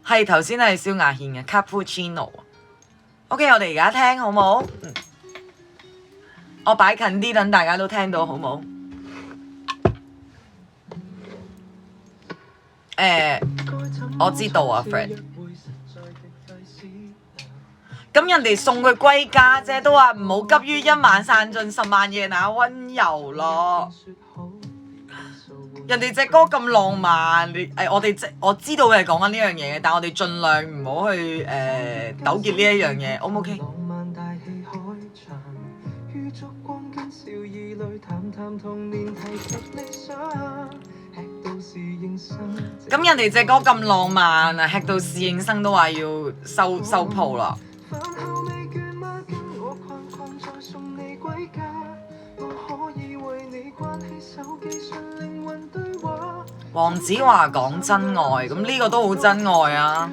係頭先係蕭亞軒嘅 Cappuccino。OK， 我哋而家聽好冇？我擺近啲，等大家都聽到好冇？我知道啊 ，Fred。咁人哋送佢歸家啫，都話唔好急於一晚散盡10萬夜那溫柔咯。人哋隻歌咁浪漫，我知道佢係講緊呢樣嘢嘅，但我哋盡量唔好去糾結呢一樣嘢，O 唔 OK？咁人哋隻歌咁浪漫啊，吃到侍應生都話要收鋪啦。黃子華講真愛，咁呢個都好真愛啊！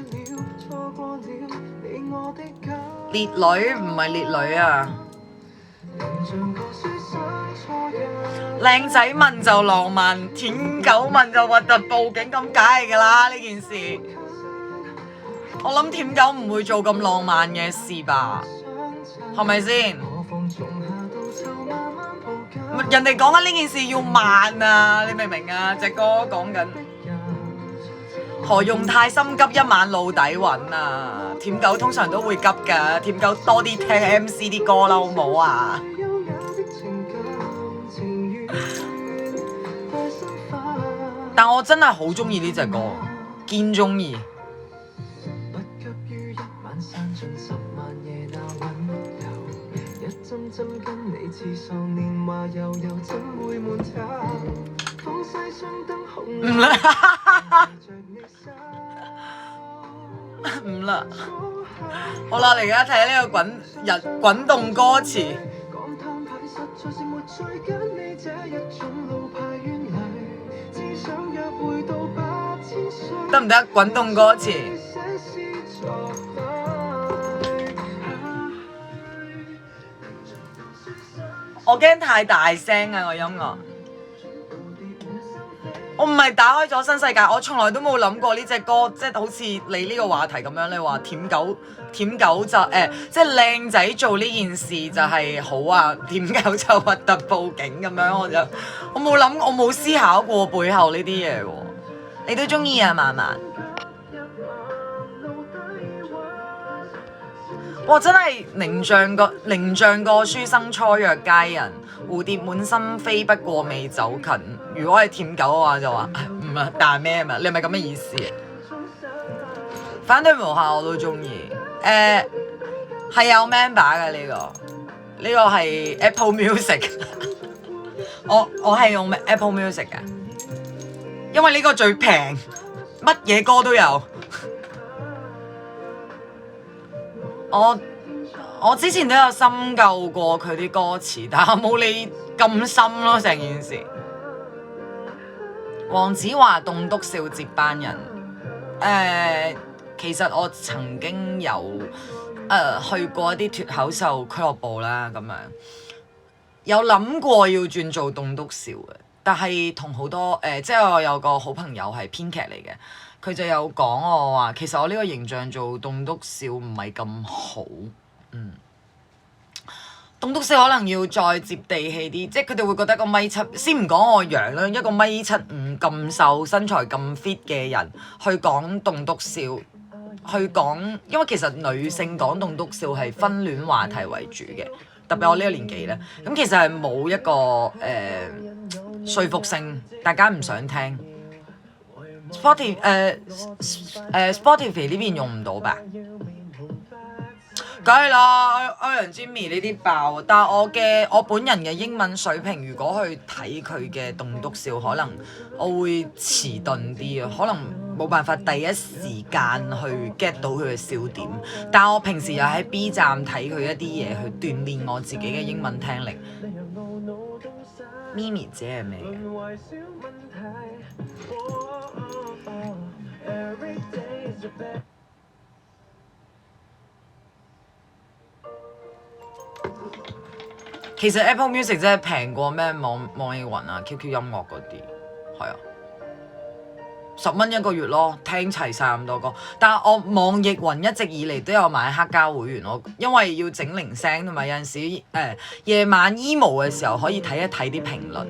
烈女唔係烈女啊！靚仔問就浪漫，舔狗問就核突報警，咁梗係㗎啦呢件事。我諗舔狗唔會做咁浪漫嘅事吧？係咪先？人哋講緊呢件事要慢啊，你明唔明啊？隻歌講緊何用太心急一晚露底揾啊？舔狗通常都會急㗎，舔狗多啲聽 MC 啲歌啦，好唔好啊？但我真係好中意呢隻歌，堅中意。唔啦，唔啦，好啦，你而家睇呢個滾動歌詞。得唔得？滾動歌詞，我驚太大聲啊！個音樂，我唔係打開咗新世界，我從來都冇諗過呢隻歌，即係好似你呢個話題咁樣，你話舔狗就即係靚仔做呢件事就係好啊，舔狗就核突報警咁樣，我冇諗，我冇思考過背後呢啲嘢喎。你都中意啊，慢慢。哇！真係寧像個書生初約佳人，蝴蝶滿心飛不過未走近。如果係舔狗嘅話就話唔係但咩啊嘛？你係咪咁嘅意思？反對無效我都中意。係有 member 嘅呢個係 Apple Music。我係用 Apple Music 嘅。因為呢個最平，乜嘢歌都有。我之前都有深究過佢啲歌詞，但係冇你咁深咯，成件事。黃子華棟篤笑接班人，其實我曾經有去過一啲脫口秀俱樂部啦，咁樣有諗過要轉做棟篤笑嘅。但係同好多即係我有個好朋友係編劇嚟嘅，佢就有講我話，其實我呢個形象做棟篤笑唔係咁好，棟篤笑可能要再接地氣啲，即係佢哋會覺得個米七，先唔講我樣啦，一個米75咁瘦，身材咁 fit 嘅人去講棟篤笑，去講，因為其實女性講棟篤笑係婚戀話題為主嘅，特別我呢個年紀咧，咁其實係冇一個說服性，大家唔想聽。Spotify 呢邊用唔到吧？梗係啦，歐陽 Jimmy 呢啲爆，但係我本人嘅英文水平，如果去睇佢嘅棟篤笑，可能我會遲鈍啲啊，可能冇辦法第一時間去 get 到佢嘅笑點。但我平時又喺 B 站睇佢一啲嘢，去鍛鍊我自己嘅英文聽力。咪咪姐係咩嘅？其實 Apple Music 真係平過咩網易雲啊、QQ 音樂嗰啲，係啊。10蚊一個月咯，聽齊晒咁多歌。但係我網易雲一直以嚟都有買黑膠會員，我因為要整鈴聲同埋有陣時夜晚 emo 嘅時候可以睇一睇啲評論。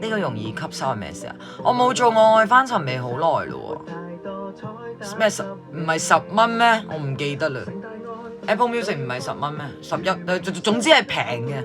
呢個容易吸收係咩事啊？我冇做我愛翻尋味好耐咯喎。咩唔係10蚊咩？我唔記得啦。Apple Music 唔係10蚊咩？11，總之係平嘅。